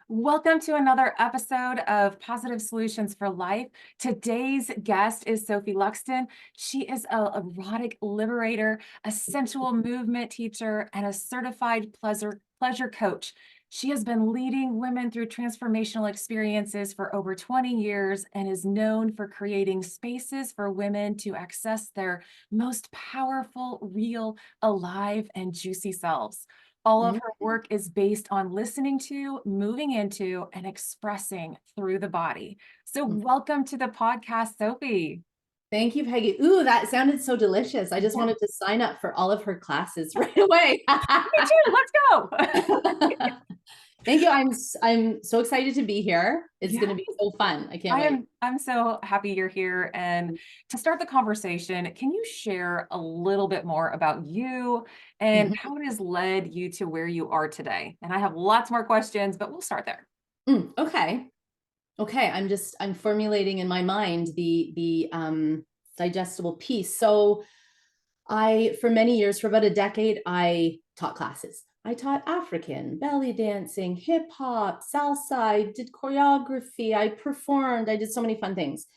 Welcome to another episode of Positive Solutions for Life. Today's guest is Sophie Luxton. She is a erotic liberator, a sensual movement teacher, and a certified pleasure coach. She has been leading women through transformational experiences for over 20 years and is known for creating spaces for women to access their most powerful, real, alive, and juicy selves. All of Mm, her work is based on listening to, moving into, and expressing through the body. So, mm. welcome to the podcast, Sophie. Thank you, Peggy. Ooh, that sounded so delicious. I just Yeah, wanted to sign up for all of her classes right away. me too. Let's go. Thank you. I'm so excited to be here. It's Yeah, going to be so fun. I can't I wait. am. I'm so happy you're here. And to start the conversation, can you share a little bit more about you and Mhm. how it has led you to where you are today? And I have lots more questions, but we'll start there. Okay. Okay. I'm formulating in my mind the digestible piece. So for many years, for about a decade, I taught classes. I taught African, belly dancing, hip hop, salsa. I did choreography. I performed. I did so many fun things.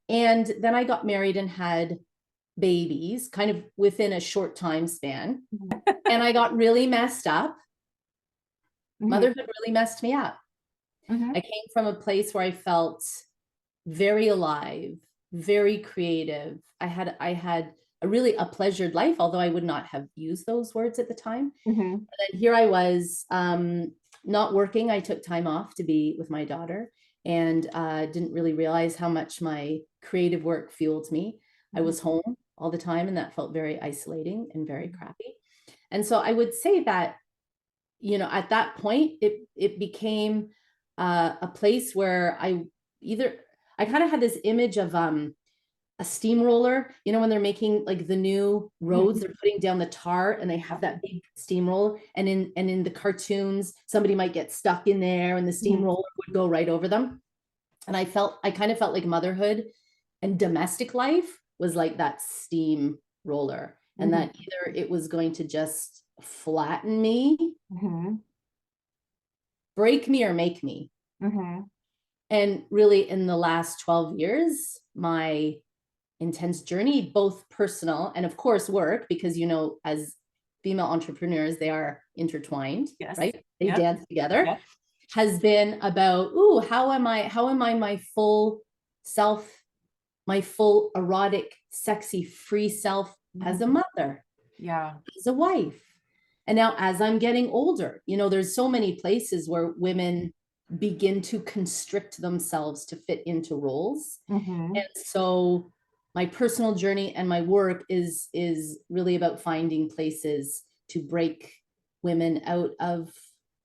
And then I got married and had babies kind of within a short time span. And I got really messed up. Mhm, Motherhood really messed me up. mhm, I came from a place where I felt very alive, very creative. I had a pleasured life, although I would not have used those words at the time. mhm, And here I was, not working. I took time off to be with my daughter and didn't really realize how much my creative work fueled me. I mhm, was home all the time, and that felt very isolating and very mhm, crappy. And so I would say that, at that point, it became a place where I kind of had this image of a steamroller, when they're making like the new roads, mhm. they're putting down the tar and they have that big steamroller. And in the cartoons, somebody might get stuck in there and the Mhm, steamroller would go right over them. And I kind of felt like motherhood and domestic life was like that steam roller. And mhm, that either it was going to just flatten me, mhm, break me, or make me. mhm. And really, in the last 12 years, my intense journey, both personal and, of course, work, because, as female entrepreneurs, they are intertwined, Yes. right? They Yep. dance together, Yep. has been about, ooh, how am I my full self, my full erotic, sexy, free self as a Mhm. mother, Yeah. as a wife. And now, as I'm getting older, there's so many places where women begin to constrict themselves to fit into roles. Mhm. And so my personal journey and my work is really about finding places to break women out of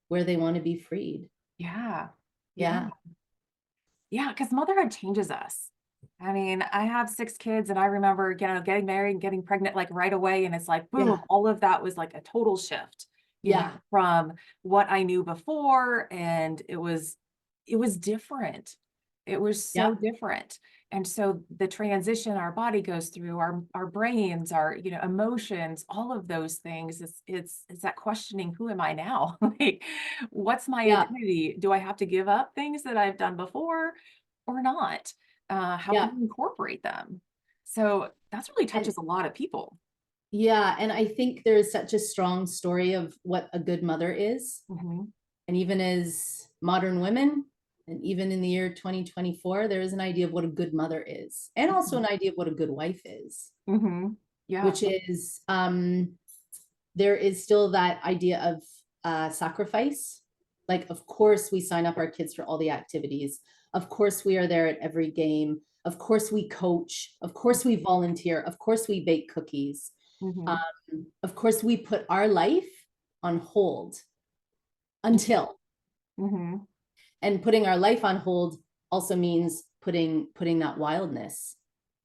where they want to be freed. Yeah. Yeah. Yeah. Yeah. Because motherhood changes us. I mean, I have 6 kids and I remember, getting married and getting pregnant like right away. And it's like, boom, Yeah. all of that was like a total shift, Yeah. from what I knew before. And it was different. It was so Yeah. different. And so the transition our body goes through, our brains, our, emotions, all of those things, it's that questioning, who am I now? Like, what's my Yeah. identity? Do I have to give up things that I've done before or not? How can Yeah. I incorporate them? So that's really And touches a lot of people. yeah. And I think there is such a strong story of what a good mother is. Mhm, And even as modern women, and even in the year 2024, there is an idea of what a good mother is, and also mhm, an idea of what a good wife is, mhm. Yeah. which is there is still that idea of sacrifice. Like, of course, we sign up our kids for all the activities. Of course, we are there at every game. Of course, we coach. Of course, we volunteer. Of course, we bake cookies. Mhm, Of course, we put our life on hold mhm, until, mhm. and putting our life on hold also means putting that wildness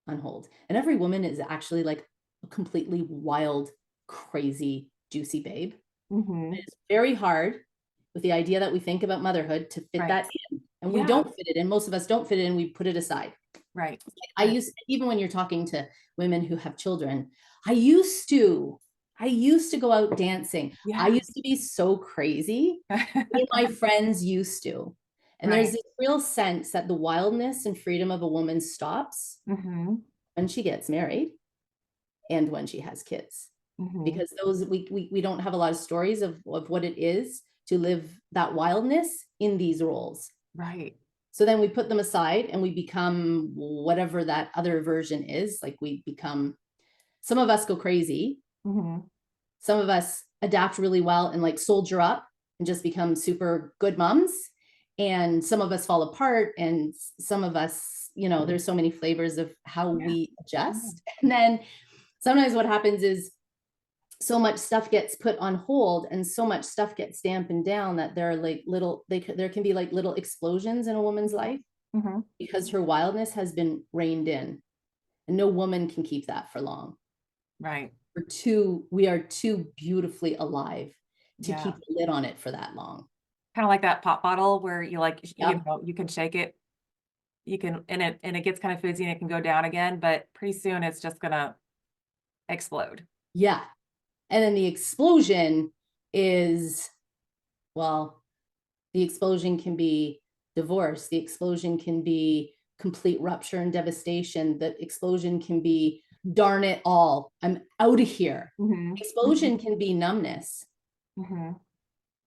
on hold. And every woman is actually like a completely wild, crazy, juicy babe. Mhm. It's very hard with the idea that we think about motherhood to fit Right. that in. And we Yeah. don't fit it in. Most of us don't fit it in. We put it aside. Right. I Right. used, even when you're talking to women who have children, I used to I used to go out dancing. I Yeah. used to be so crazy. My friends used to. And there's Right. this real sense that the wildness and freedom of a woman stops Mm-hmm. when she gets married and when she has kids. Mm-hmm. Because those we don't have a lot of stories of what it is to live that wildness in these roles. Right. So then we put them aside and we become whatever that other version is. Like we become, some of us go crazy. Mm-hmm. Some of us adapt really well and like soldier up and just become super good moms. And some of us fall apart. And some of us, there's so many flavors of how Yeah. we Yeah. adjust. And then sometimes what happens is so much stuff gets put on hold and so much stuff gets dampened down that there are like there can be like little explosions in a woman's life Mm-hmm. because her wildness has been reined in, and no woman can keep that for long. Right. We are too beautifully alive to Yeah. keep the lid on it for that long. Kind of like that pop bottle where you like, Yep. you can shake it, you can, and it gets kind of fizzy and it can go down again, but pretty soon it's just gonna explode. Yeah. And then the explosion is, well, the explosion can be divorce. The explosion can be complete rupture and devastation. The explosion can be, darn it all, I'm out of here. Mm-hmm. Explosion can be numbness Mm-hmm.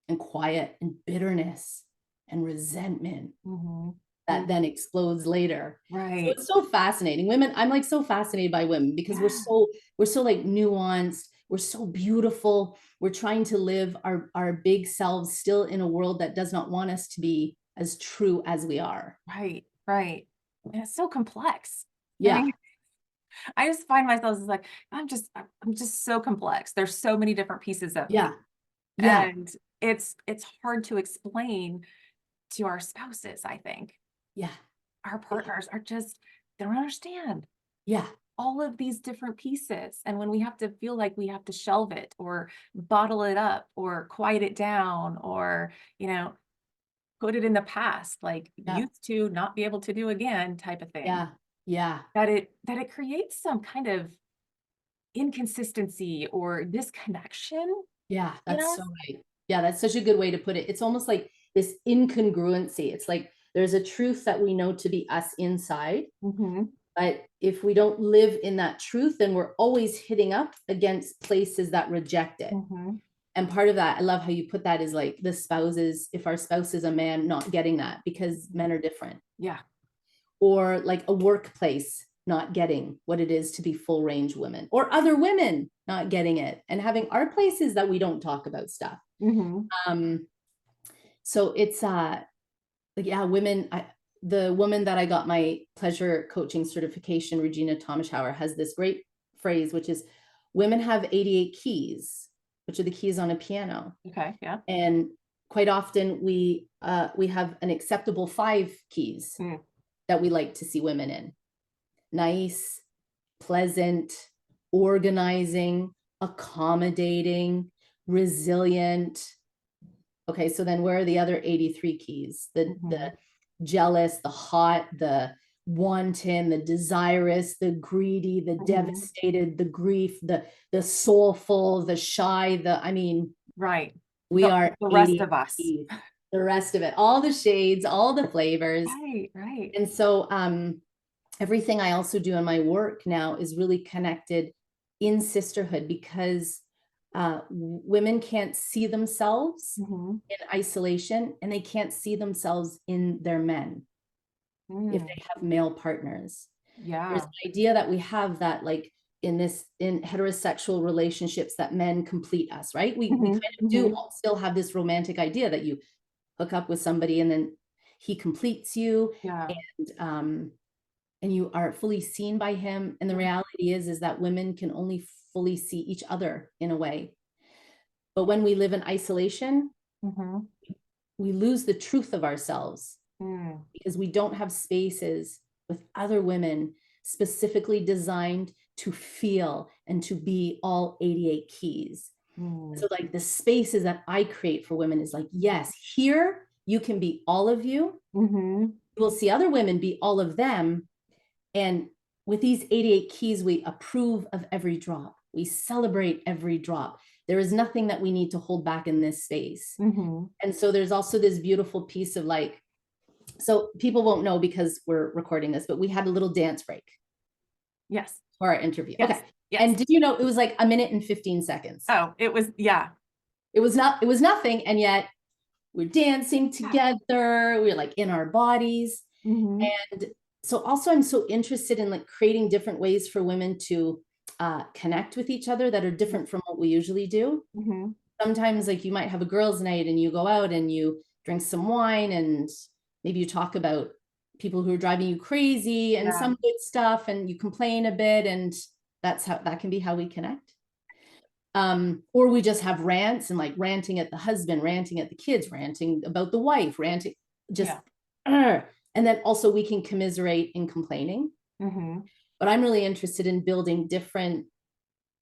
and quiet and bitterness and resentment Mm-hmm. that then explodes later. So Right. it's so fascinating. Women, I'm like so fascinated by women because Yeah. we're so like nuanced, we're so beautiful. We're trying to live our big selves still in a world that does not want us to be as true as we are. Right. Right. And it's so complex. I Yeah. mean, I just find myself as like, I'm just so complex. There's so many different pieces of me. Yeah. Yeah. And it's hard to explain to our spouses, I think. Yeah. Our partners are just, they don't understand Yeah. all of these different pieces. And when we have to feel like we have to shelve it or bottle it up or quiet it down or, you know, put it in the past, like Yeah. used to not be able to do again type of thing, Yeah. Yeah. that it creates some kind of inconsistency or disconnection Yeah. in That's us. so right. Yeah. That's such a good way to put it. It's almost like this incongruency. It's like there's a truth that we know to be us inside. Mhm, But if we don't live in that truth, then we're always hitting up against places that reject it. mhm. And part of that, I love how you put that, is like the spouses, if our spouse is a man, not getting that because men are different. Yeah. Or like a workplace not getting what it is to be full range women, or other women not getting it and having our places that we don't talk about stuff. Mhm. Um, so it's like, yeah, the woman that I got my pleasure coaching certification, Regina Thomaschauer, has this great phrase, which is women have 88 keys, which are the keys on a piano. Okay, yeah. And quite often we have an acceptable 5 keys Mm, that we like to see women in: nice, pleasant, organizing, accommodating, resilient. Okay, so then where are the other 83 keys? The mhm, jealous, the hot, the wanton, the desirous, the greedy, the mhm. devastated, the grief, the soulful, the shy, I mean, Right. we are The rest 88 of us. keys. The rest of it, all the shades, all the flavors. Right, right. And so everything I also do in my work now is really connected in sisterhood, because women can't see themselves Mhm. in isolation, and they can't see themselves in their men if Mm, they have male partners. There's yeah. an idea that we have that, like, in heterosexual relationships, that men complete us, right? We Mhm, kind of do mhm. still have this romantic idea that you hook up with somebody and then he completes you, Yeah. and and you are fully seen by him. And the reality is that women can only fully see each other in a way. But when we live in isolation, Mhm. we lose the truth of ourselves Mm, because we don't have spaces with other women specifically designed to feel and to be all 88 keys. mm, So like the spaces that I create for women is like, yes, here you can be all of you. mhm. You will see other women be all of them. And with these 88 keys, we approve of every drop. We celebrate every drop. There is nothing that we need to hold back in this space. And so there's also this beautiful piece of like, so people won't know because we're recording this, but we had a little dance break. Yes. For our interview. Yes. Okay. Yes. And did you know it was like 1 minute and 15 seconds? Oh, it was, yeah. It was nothing. And yet we're dancing together. We're like in our bodies. And so also I'm so interested in like creating different ways for women to connect with each other that are different from what we usually do. Sometimes like you might have a girls' night and you go out and you drink some wine and maybe you talk about people who are driving you crazy and some good stuff and you complain a bit, and that can be how we connect. Or we just have rants and like ranting at the husband, ranting at the kids, ranting about the wife, ranting just and then also we can commiserate in complaining. But I'm really interested in building different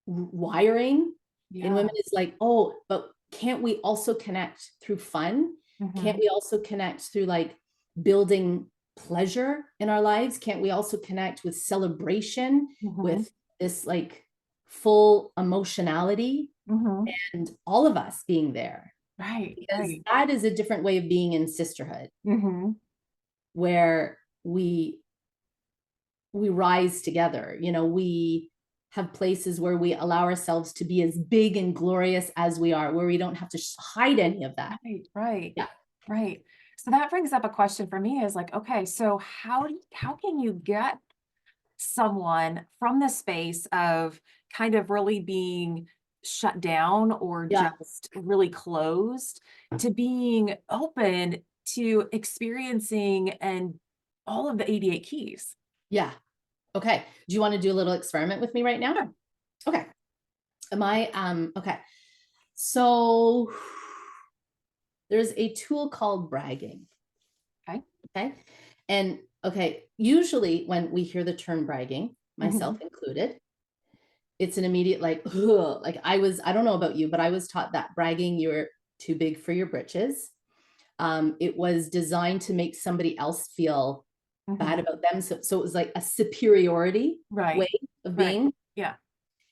wiring in women. Is like, oh, but can't we also connect through fun? Can't we also connect through like building pleasure in our lives? Can't we also connect with celebration, with this like full emotionality, and all of us being there? Because that is a different way of being in sisterhood, where we rise together. You know, we have places where we allow ourselves to be as big and glorious as we are, where we don't have to hide any of that. Right. So that brings up a question for me is like, okay, so how can you get someone from the space of kind of really being shut down or just really closed to being open to experiencing and all of the 88 keys? Yeah. Okay. Do you want to do a little experiment with me right now? Sure. Okay. Okay. So there's a tool called bragging. Okay. And okay, usually when we hear the term bragging, myself included, it's an immediate like, ugh. Like I don't know about you, but I was taught that bragging, you're too big for your britches. It was designed to make somebody else feel bad about them. So it was like a superiority way of being. Yeah.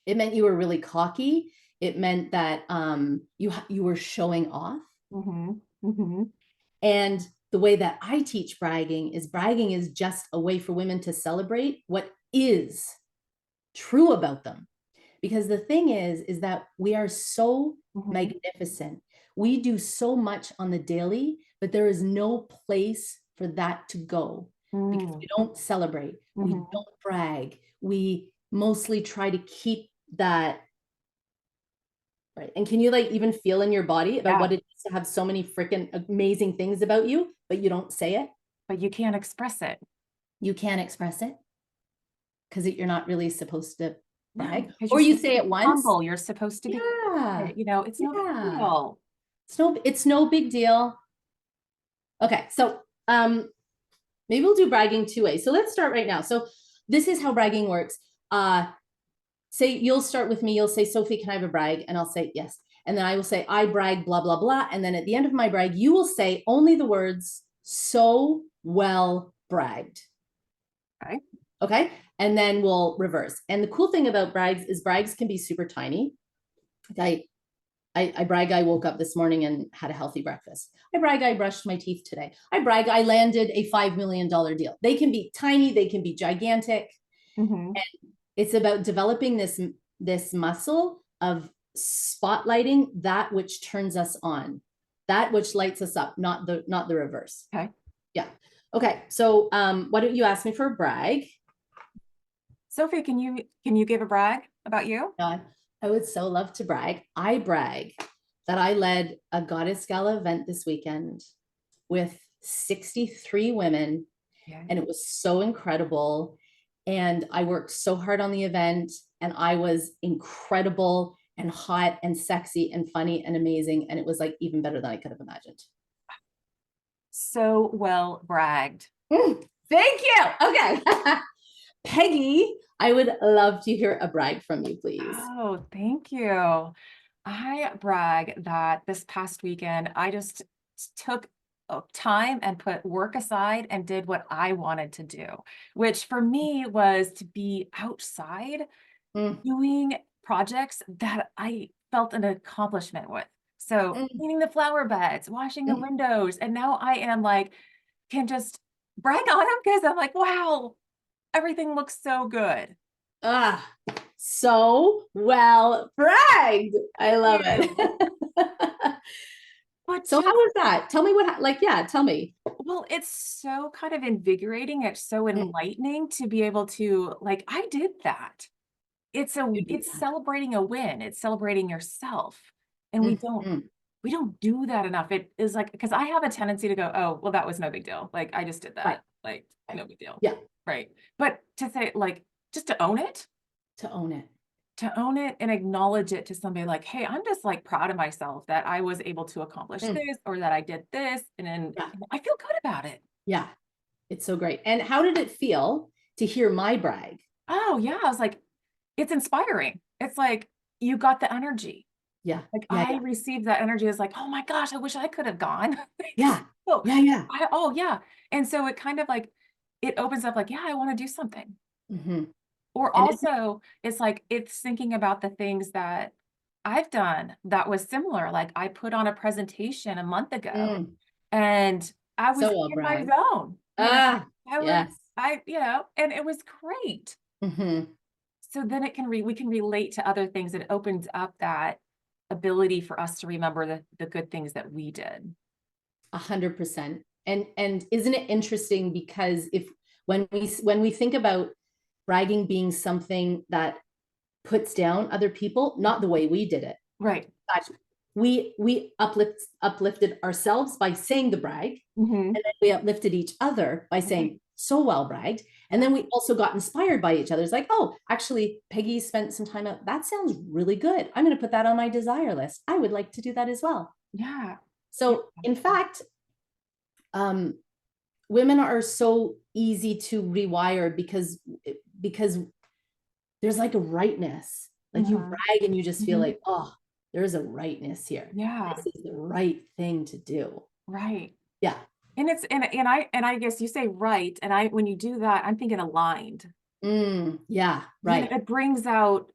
It meant you were really cocky. It meant that you were showing off. And the way that I teach bragging is just a way for women to celebrate what is true about them. Because the thing is that we are so magnificent. We do so much on the daily, but there is no place for that to go because we don't celebrate. We don't brag. We mostly try to keep that. Right. And can you like even feel in your body about what it is to have so many freaking amazing things about you, but you don't say it? But you can't express it. You can't express it because you're not really supposed to brag. No, or you say it once. Humble. You're supposed to be. You know, it's no big deal. It's no big deal. Okay, so maybe we'll do bragging two ways. So let's start right now. So this is how bragging works. Say you'll start with me. You'll say, Sophie, can I have a brag? And I'll say yes. And then I will say, I brag, blah, blah, blah. And then at the end of my brag, you will say only the words, so well bragged. Okay. And then we'll reverse. And the cool thing about brags is brags can be super tiny. I brag I woke up this morning and had a healthy breakfast. I brag I brushed my teeth today. I brag I landed a $5 million deal. They can be tiny, they can be gigantic. And it's about developing this muscle of spotlighting that which turns us on, that which lights us up, not the reverse. Okay. Yeah. Okay. So why don't you ask me for a brag? Sophie, can you give a brag about you? I would so love to brag. I brag that I led a Goddess Gala event this weekend with 63 women, and it was so incredible. And I worked so hard on the event, and I was incredible and hot and sexy and funny and amazing. And it was like even better than I could have imagined. So well bragged. Thank you. Okay. Peggy, I would love to hear a brag from you, please. Oh, thank you. I brag that this past weekend, I just took time and put work aside and did what I wanted to do, which for me was to be outside doing projects that I felt an accomplishment with. So Mm, cleaning the flower beds, washing the mm. windows, and now I am like, can just brag on them because I'm like, wow, everything looks so good. Ah, so well bragged. I love You. it. But So how just, was that? Tell me what, like, yeah, tell me. well, it's so kind of invigorating. It's so Mm, enlightening to be able to, like, I did that. you did It's that. celebrating a win. It's celebrating yourself. And Mhm. we don't do that enough. It is like, because I have a tendency to go, oh, well, that was no big deal. Like, I just did Right, that. Like, right. no big deal. Yeah, Right. But to say, like, just to own it. to own it and acknowledge it to somebody like, hey, I'm just like proud of myself that I was able to accomplish Mm, this or that I did this. And then yeah, I feel good about it. yeah. It's so great. And how did it feel to hear my brag? Oh, yeah. I was like, it's inspiring. It's like, you got the energy. Yeah, Like, yeah, I yeah, received that energy as like, "Oh my gosh, I wish I could have gone." Like, yeah, oh, yeah, yeah. oh, yeah. And so it kind of like it opens up like, "Yeah, I wanna do something." Hmm. Or And it's, also, it's like, it's thinking about the things that I've done that was similar. Like, I put on a presentation a month ago, mm, and I was so well in my bragged. zone, you know? Ah, I was yes. and it was great. Hmm. So then it can we can relate to other things. It opens up that ability for us to remember the good things that we did. 100%. And isn't it interesting because if when we think about bragging being something that puts down other people, not the way we did it. Right. But we uplifted ourselves by saying the brag, Mhm. and then we uplifted each other by Right. saying so well bragged. And Yeah. then we also got inspired by each other. It's like, oh, actually, Peggy spent some time out. That sounds really good. I'm going to put that on my desire list. I would like to do that as well. Yeah. Yeah. So, in fact, um, women are so easy to rewire because there's like a rightness. Like you Mhm. brag and you just feel Mhm. like, oh, there's a rightness here. Yeah. This is the right thing to do. Right. Yeah. And it's and I guess you say right, and I when you do that, I'm thinking aligned. Mm, yeah. You know, Right. it brings out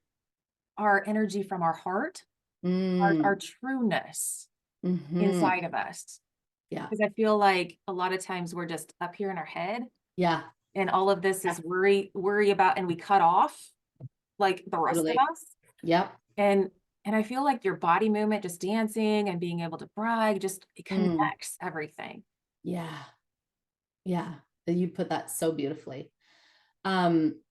our energy from our heart, our Mm, trueness hmm. inside of us. Yeah. Because I feel like a lot of times we're just up here in our head, Yeah. and all of this Yeah. is worry about, and we cut off like the rest of Totally. us. Yep. And I feel like your body movement, just dancing and being able to brag, just it Mm, connects everything. yeah. Yeah. You put that so beautifully. Um,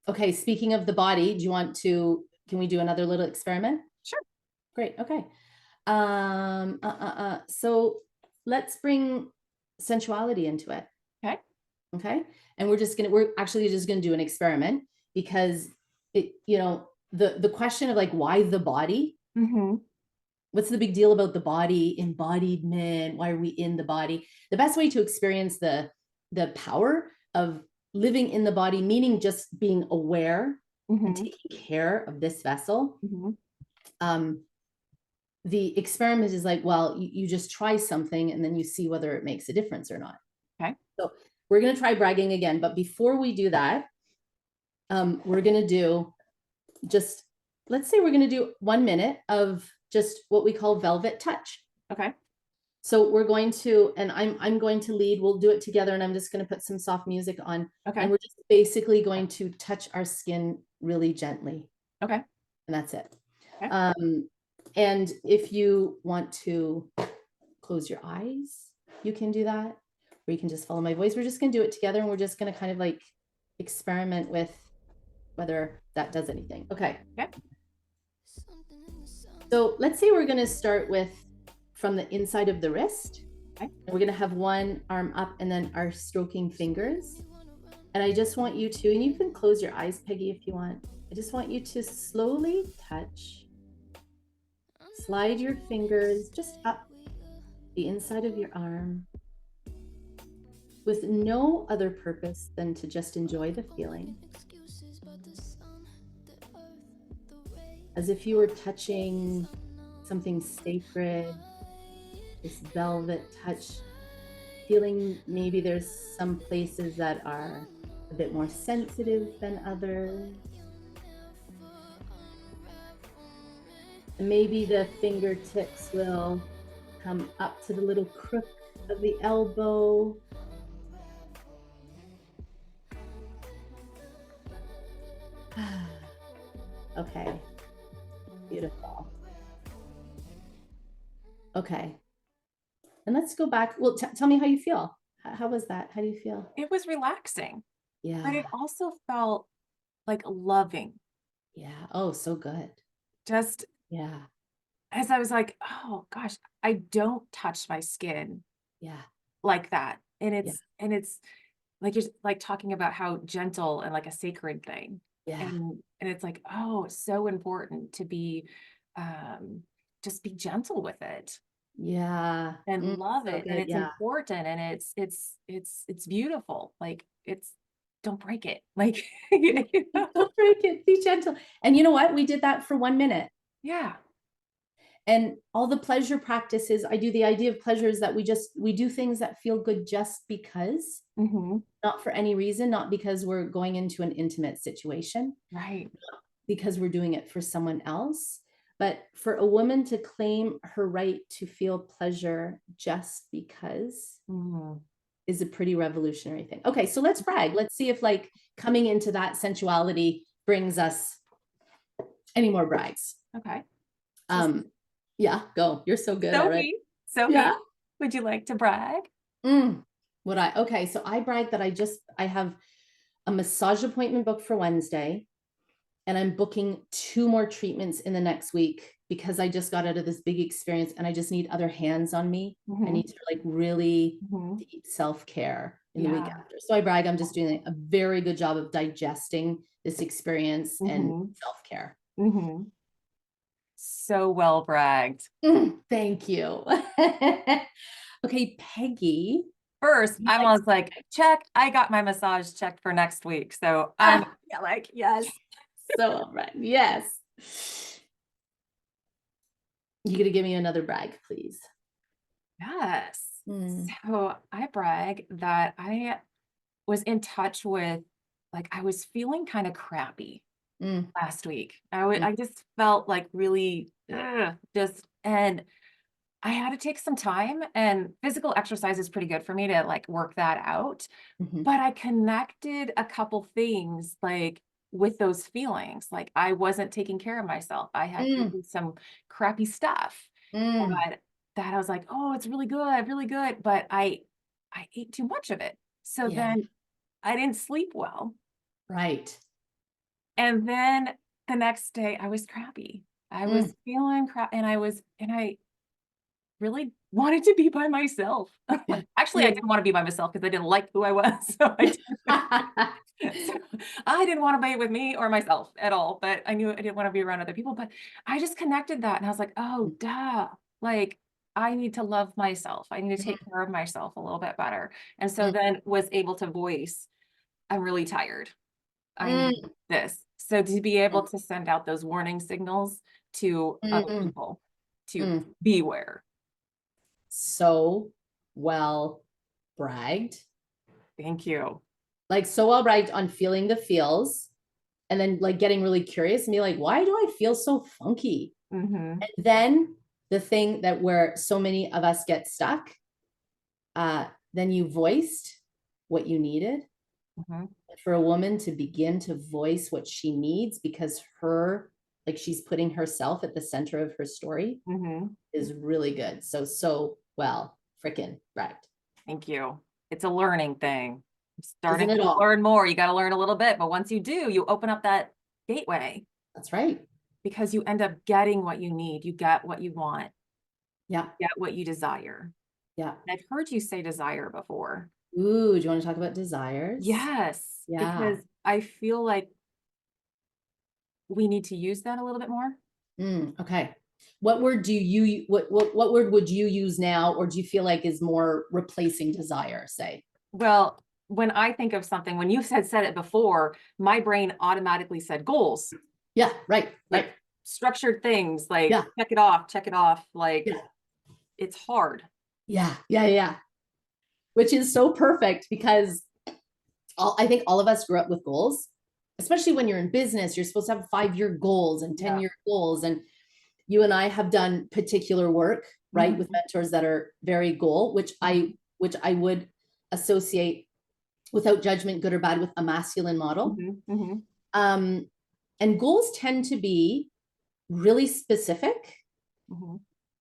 okay. Speaking of the body, can we do another little experiment? Sure. Great. Okay. So let's bring sensuality into it. Okay. Okay. And we're actually just gonna do an experiment because the question of like why the body, Mhm. what's the big deal about the body, embodiment, why are we in the body? The best way to experience the power of living in the body, meaning just being aware and Mhm. taking care of this vessel. Mhm. um the experiment is like, well, you just try something and then you see whether it makes a difference or not. Okay. So we're going to try bragging again, but before we do that, we're going to do just, let's say we're going to do 1 minute of just what we call velvet touch. Okay. So we're going to, and I'm going to lead, we'll do it together, and I'm just going to put some soft music on, and Okay. we're just basically going to touch our skin really gently, Okay. and that's it. Okay. And if you want to close your eyes, you can do that, or you can just follow my voice. We're just going to do it together, and we're just going to kind of like experiment with whether that does anything. Okay. Okay. So let's say we're going to start with from the inside of the wrist. Okay. And we're going to have one arm up and then our stroking fingers. And I just want you to, and you can close your eyes, Peggy, if you want. I just want you to slowly touch, slide your fingers just up the inside of your arm with no other purpose than to just enjoy the feeling. As if you were touching something sacred, this velvet touch, feeling maybe there's some places that are a bit more sensitive than others. And maybe the fingertips will come up to the little crook of the elbow. Okay, beautiful. Okay, and let's go back. Well, tell me how you feel. How was that? How do you feel? It was relaxing, but it Yeah, also felt like loving. yeah. Oh, so good. Just Yeah, as I was like, oh gosh, I don't touch my skin yeah, like that. yeah, And it's like you're like talking about how gentle and like a sacred thing. yeah, And it's like, oh, it's so important to be um just be gentle with it yeah. and love So it. And good. it's Yeah. important and it's beautiful. Like it's don't break it. Like you know? Don't break it. Be gentle. And you know what? We did that for 1 minute. Yeah. And all the pleasure practices, I do the idea of pleasure is that we do things that feel good just because, Hmm. not for any reason, not because we're going into an intimate situation, Right. because we're doing it for someone else. But for a woman to claim her right to feel pleasure just because Mm. is a pretty revolutionary thing. Okay, so let's brag. Let's see if like coming into that sensuality brings us any more brags. Okay. So Um, yeah, go. You're so good already. Sophie, Sophie, Yeah. would you like to brag? Would I? Okay, so I brag that I have a massage appointment booked for Wednesday, and I'm booking 2 more treatments in the next week because I just got out of this big experience and I just need other hands on me. I Hmm. need to like really Hmm. deep self-care in the week Yeah. after. So I brag I'm just doing a very good job of digesting this experience and Hmm. self-care. Hmm. So well bragged. Thank you. Okay, Peggy, First, you I like was like, check, I got my massage checked for next week. So I'm ah, yeah, like, yes. so right. Yes. You gotta give me another brag, please. Yes. Mm, So I brag that I was in touch with, like, I was feeling kind of crappy mm, last week. mm, I just felt like really just, and I had to take some time, and physical exercise is pretty good for me to like work that out. mhm, But I connected a couple things like with those feelings. Like I wasn't taking care of myself. I had mm, eaten some crappy stuff. mm. But that I was like, oh, it's really good, really good. But I ate too much of it. So Yeah, then I didn't sleep well. right. And then the next day I was crappy. I Mm, was feeling crap and I really wanted to be by myself. yeah. Actually, I You didn't want to be by myself because I didn't like who I was. So I didn't, so I didn't want to be with me or myself at all. But I knew I didn't want to be around other people. But I just connected that and I was like, oh, duh. Like I need to love myself. I need to take care of myself a little bit better. And so mm, then was able to voice, I'm really tired. I need mm, this. So to be able mm, to send out those warning signals to other mm, people to mm. beware. So well bragged. Thank you. Like so well bragged on feeling the feels and then like getting really curious and be like, why do I feel so funky? Mhm, And then the thing that where so many of us get stuck, then you voiced what you needed. mhm, For a woman to begin to voice what she needs because her, like she's putting herself at the center of her story mhm. is really good. So, so well, freaking right. Thank you. It's a learning thing. I'm starting Isn't it to all? learn more. You gotta learn a little bit, but once you do, you open up that gateway That's right. because you end up getting what you need. You get what you want, Yeah. get what you desire. Yeah. And I've heard you say desire before. Ooh, do you want to talk about desires? Yes, Yeah. because I feel like we need to use that a little bit more. Okay. What word do you what word would you use now, or do you feel like is more replacing desire? Say. Well, when I think of something, when you said it before, my brain automatically said goals, Yeah. Right. like Right. structured things, like Yeah. check it off. Like Yeah. it's hard. Yeah. Yeah. Yeah. Which is so perfect because I think all of us grew up with goals, especially when you're in business. You're supposed to have 5-year goals and Yeah. 10-year goals, and you and I have done particular work, right, with mentors that are very goal, which I would associate, without judgment, good or bad, with a masculine model. And goals tend to be really specific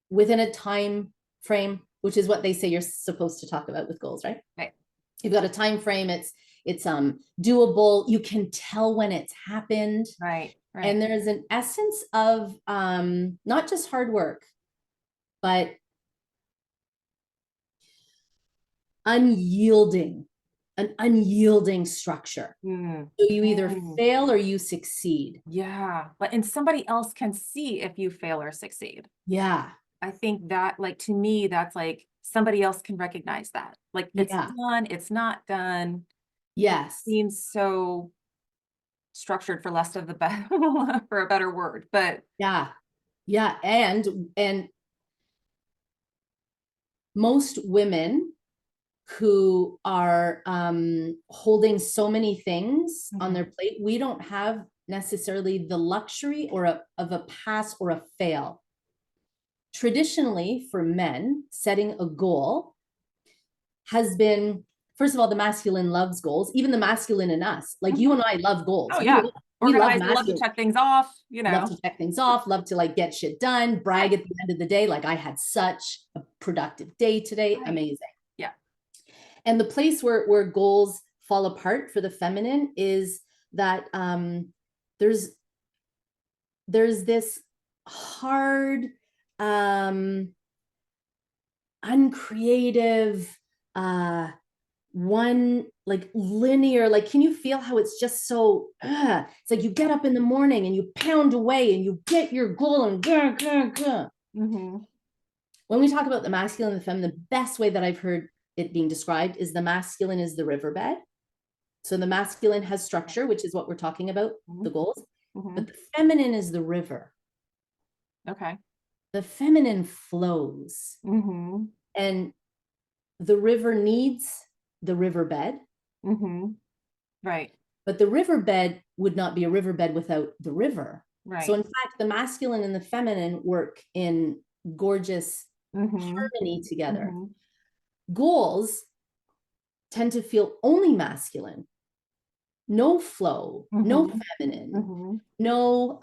within a time frame, which is what they say you're supposed to talk about with goals, right? Right. You've got a time frame. It's doable. You can tell when it's happened. Right. Right. And there's an essence of not just hard work, but an unyielding structure. So you either fail or you succeed. Yeah. And somebody else can see if you fail or succeed. Yeah. I think that, like, to me, that's like somebody else can recognize that. Like, it's done, it's not done. Yes. It seems so structured, for less of the better, for a better word, but yeah. And most women who are holding so many things on their plate, we don't have necessarily the luxury of a pass or a fail. Traditionally, for men, setting a goal has been, first of all, the masculine loves goals. Even the masculine in us, like you and I, love goals. Oh yeah, we love to check things off. Love to check things off. Love to like get shit done. Brag at the end of the day, like I had such a productive day today. Amazing. Yeah. And the place where goals fall apart for the feminine is that there's this hard, uncreative, one like linear, like, can you feel how it's just so, it's like you get up in the morning and you pound away and you get your goal and when we talk about the masculine and the feminine, the best way that I've heard it being described is the masculine is the riverbed. So the masculine has structure, which is what we're talking about, the goals, but the feminine is the river. Okay. The feminine flows, and the river needs the riverbed. Right. But the riverbed would not be a riverbed without the river. Right. So in fact, the masculine and the feminine work in gorgeous harmony together. Goals tend to feel only masculine, no flow, no feminine, no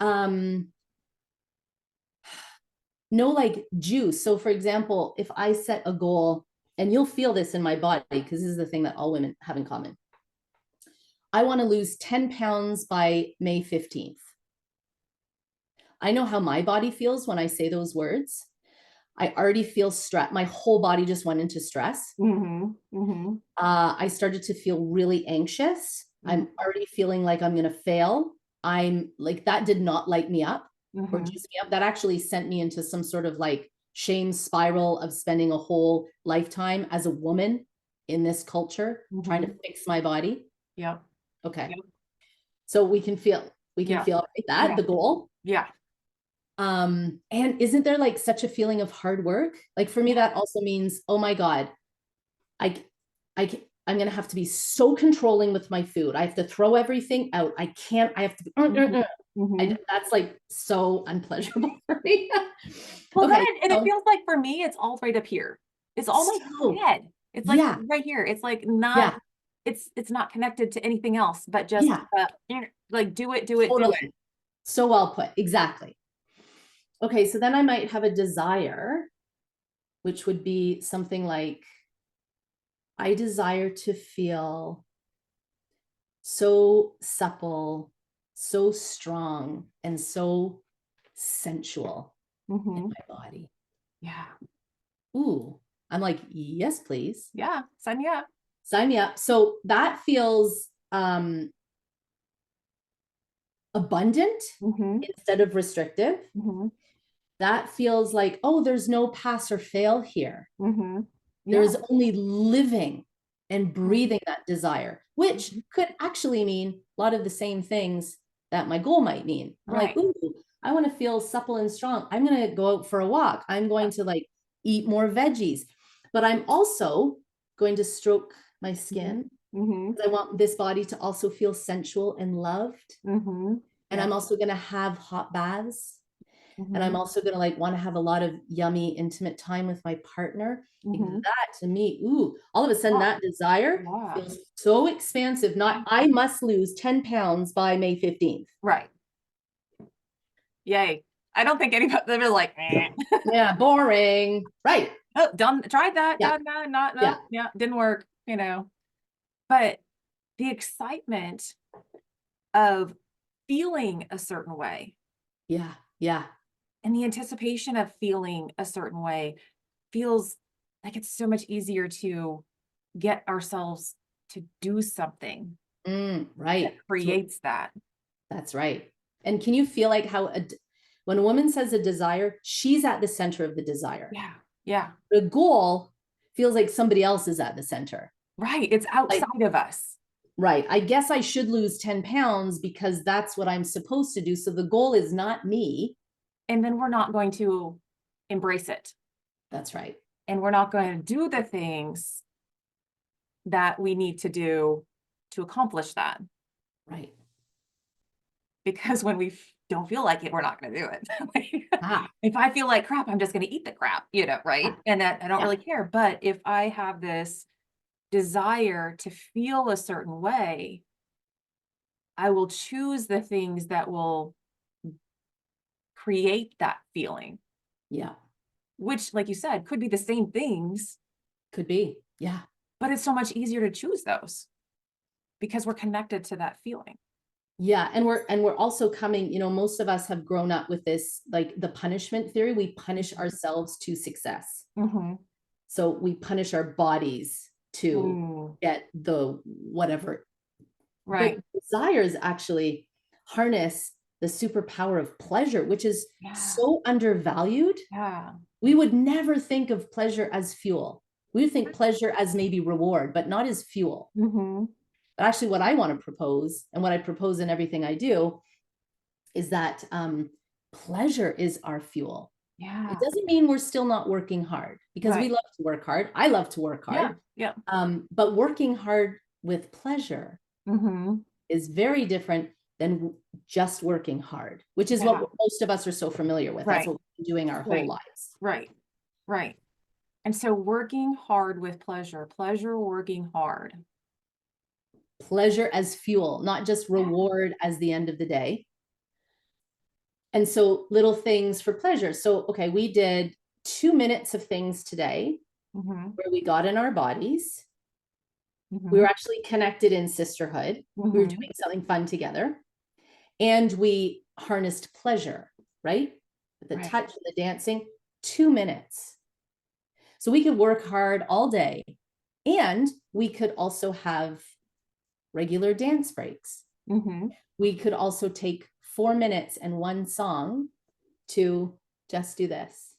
like juice. So for example, if I set a goal, and you'll feel this in my body, because this is the thing that all women have in common. I want to lose 10 pounds by May 15th. I know how my body feels when I say those words. I already feel stress. My whole body just went into stress. I started to feel really anxious. I'm already feeling like I'm going to fail. I'm like, that did not light me up or juice me up. That actually sent me into some sort of like shame spiral of spending a whole lifetime as a woman in this culture, trying to fix my body. Yeah. Okay. Yep. So we can feel that the goal. Yeah. And isn't there like such a feeling of hard work? Like for me, that also means, oh my God, I'm going to have to be so controlling with my food. I have to throw everything out. I have to be, that's like so unpleasurable for me. Well, okay, and it feels like for me, it's all right up here. It's all my head. It's like right here. It's like not, it's not connected to anything else, but just like do it. Totally. So well put. Exactly. Okay. So then I might have a desire, which would be something like, I desire to feel so supple, so strong, and so sensual in my body. Yeah. Ooh, I'm like, yes, please. Yeah. Sign me up. Sign me up. So that feels abundant instead of restrictive. That feels like, oh, there's no pass or fail here. There's only living and breathing that desire, which could actually mean a lot of the same things that my goal might mean. I'm like, ooh, I want to feel supple and strong. I'm going to go out for a walk. I'm going to like eat more veggies, but I'm also going to stroke my skin. I want this body to also feel sensual and loved. And I'm also going to have hot baths. And I'm Mhm. also going to like want to have a lot of yummy, intimate time with my partner. Like Mhm. that to me, ooh, all of a sudden Yeah. that desire Yeah. feels so expansive. Not, I must lose 10 pounds by May 15th. Right. Yay. I don't think anybody, they're like, "Eh." Yeah, boring. Right. Oh, done, tried that, Yeah. done that, not, Yeah. no, yeah, didn't work, you know. But the excitement of feeling a certain way Yeah. Yeah. and the anticipation of feeling a certain way feels like it's so much easier to get ourselves to do something that Right. creates that. That's right. And can you feel like how when a woman says a desire, she's at the center of the desire. Yeah. Yeah. The goal feels like somebody else is at the center. Right. It's Like, outside of us. right. I guess I should lose 10 pounds because that's what I'm supposed to do. So the goal is not me. And then we're not going to embrace it. That's right. And we're not going to do the things that we need to do to accomplish that. Right. Because when we don't feel like it, we're not going to do it. Like, Ah, if I feel like crap, I'm just going to eat the crap, you know, yeah. right? And that I don't Yeah. really care. But if I have this desire to feel a certain way, I will choose the things that will create that feeling, Yeah. which, like you said, could be the same things, Could be. Yeah. but it's so much easier to choose those because we're connected to that feeling. Yeah. And we're also coming, most of us have grown up with this, like the punishment theory. We punish ourselves to success. Mm-hmm. So we punish our bodies to Mm, get the whatever. But right. desires actually harness the superpower of pleasure, which is Yeah. so undervalued. Yeah. We would never think of pleasure as fuel. We would think pleasure as maybe reward, but not as fuel. Mm-hmm. But actually, what I want to propose and what I propose in everything I do is that pleasure is our fuel. It Yeah. doesn't mean we're still not working hard because we Right. love to work hard. I love to work Yeah. hard. Yeah. But working hard with pleasure Mm-hmm. is very different than just working hard, which is what Yeah. most of us are so familiar with. That's Right. what we've been doing our whole Right. lives. Right. Right. And so working hard with pleasure, pleasure working hard. Pleasure as fuel, not just Yeah. reward as the end of the day. And so little things for pleasure. So, okay, we did 2 minutes of things today Mm-hmm. where we got in our bodies. We Mm-hmm. were actually connected in sisterhood. We were Mm-hmm. doing something fun together. And we harnessed pleasure, right? The Right. touch, the dancing, 2 minutes. So we could work hard all day and we could also have regular dance breaks. Mm-hmm. We could also take 4 minutes and one song to just do this.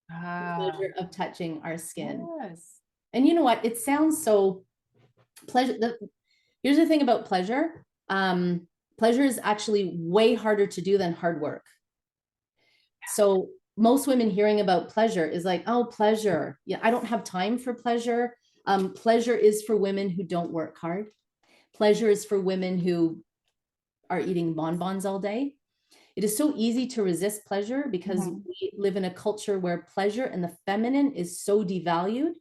The Ah, pleasure of touching our skin. yes. And you know what? It sounds so pleasure. Here's the thing about pleasure. Pleasure is actually way harder to do than hard work. So most women hearing about pleasure is like, oh, pleasure. Yeah, I don't have time for pleasure. Pleasure is for women who don't work hard. Pleasure is for women who are eating bonbons all day. It is so easy to resist pleasure because Mm-hmm. we live in a culture where pleasure and the feminine is so devalued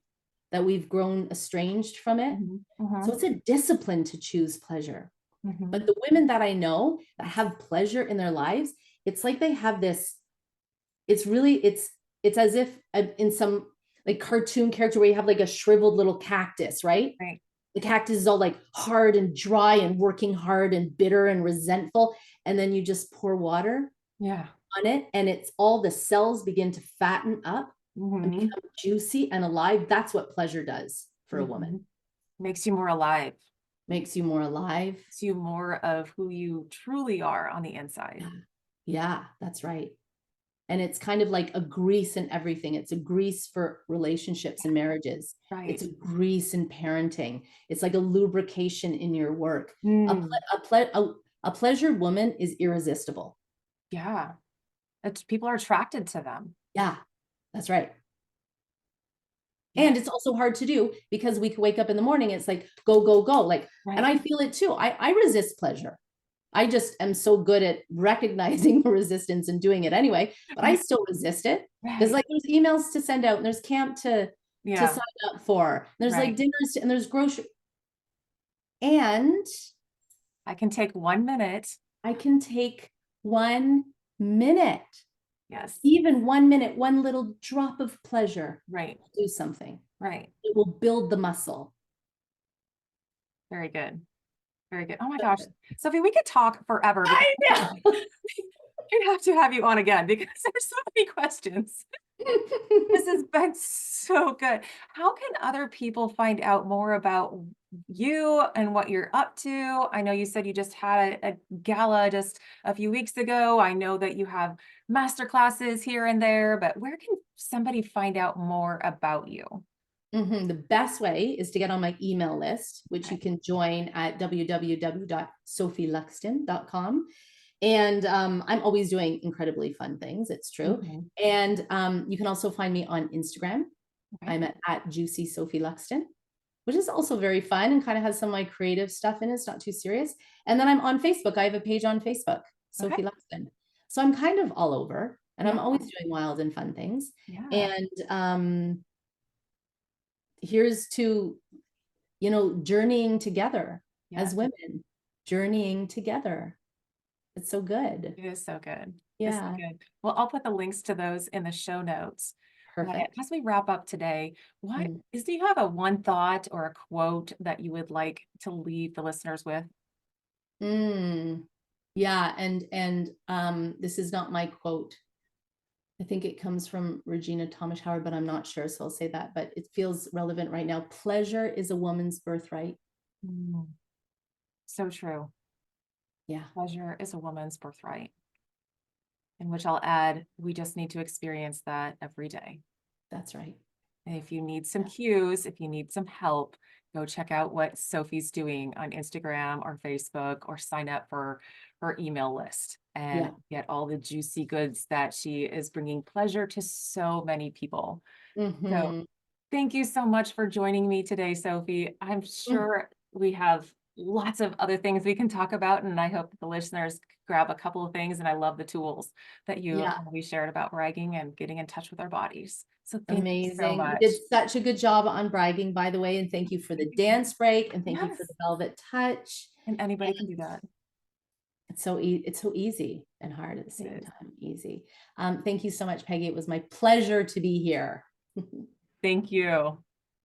that we've grown estranged from it. Mm-hmm. So Mm-hmm. it's a discipline to choose pleasure. Mm-hmm. But the women that I know that have pleasure in their lives, it's like they have this, it's as if in some like cartoon character where you have like a shriveled little cactus, right? Right. The cactus is all like hard and dry and working hard and bitter and resentful. And then you just pour water Yeah. on it and it's all the cells begin to fatten up and Mm-hmm. become juicy and alive. That's what pleasure does for a Mm-hmm. woman. Makes you more alive. Makes you more alive. Makes you more of who you truly are on the inside. Yeah, yeah, that's right. And it's kind of like a grease in everything. It's a grease for relationships and marriages. Right. It's a grease in parenting. It's like a lubrication in your work. A, Mm, ple- a, ple- a pleasured woman is irresistible. yeah. It's, people are attracted to them. Yeah, that's right. Yeah. And it's also hard to do because we could wake up in the morning. It's like, go, go, go. Like, and Right. I feel it too. I resist pleasure. I just am so good at recognizing the resistance and doing it anyway, but I still resist it because Right. like there's emails to send out and there's camp to Yeah. sign up for. And there's like Right. dinners and there's grocery. And I can take 1 minute. I can take 1 minute, Yes. even 1 minute, one little drop of pleasure, Right. do something. Right. It will build the muscle. Very good. Very good. Oh my gosh. Sophie, we could talk forever because I know. we'd have to have you on again because there's so many questions. This has been so good. How can other people find out more about you and what you're up to? I know you said you just had a gala just a few weeks ago. I know that you have master classes here and there, but where can somebody find out more about you? The best way is to get on my email list, which you Okay. can join at www.sophieluxton.com. And I'm always doing incredibly fun things. It's true. Mhm. And you can also find me on Instagram. Okay. I'm at Juicy Sophie Luxton, which is also very fun and kind of has some of my creative stuff in it. It's not too serious. And then I'm on Facebook. I have a page on Facebook, Okay. Sophie Luxton. So I'm kind of all over and I'm Yeah. always doing wild and fun things. Yeah. And here's to, journeying together Yeah. as women, journeying together. It's so good. It is so good. It's so Yeah, good. Well, I'll put the links to those in the show notes. But perfect. as we wrap up today, Mm. do you have a one thought or a quote that you would like to leave the listeners with? Mm. Yeah, and this is not my quote. I think it comes from Regina Thomas Howard, but I'm not sure, so I'll say that. But it feels relevant right now. Pleasure is a woman's birthright. Mm, so true. Yeah, Pleasure is a woman's birthright. In which I'll add, we just need to experience that every day. that's right. And if you need some Yeah. cues, if you need some help, go check out what Sophie's doing on Instagram or Facebook or sign up for her email list and Yeah. get all the juicy goods that she is bringing pleasure to so many people. So Mm-hmm. thank you so much for joining me today, Sophie. I'm sure we have lots of other things we can talk about, and I hope the listeners grab a couple of things. And I love the tools that Yeah. we shared about bragging and getting in touch with our bodies. So thank you so Amazing. You did much. such a good job on bragging, by the way. And thank you for the dance break and thank you for the Yes, velvet touch. and And anybody can do that. it's so easy and hard at the It same is. time. Easy. Thank you so much, Peggy. It was my pleasure to be here. Thank you.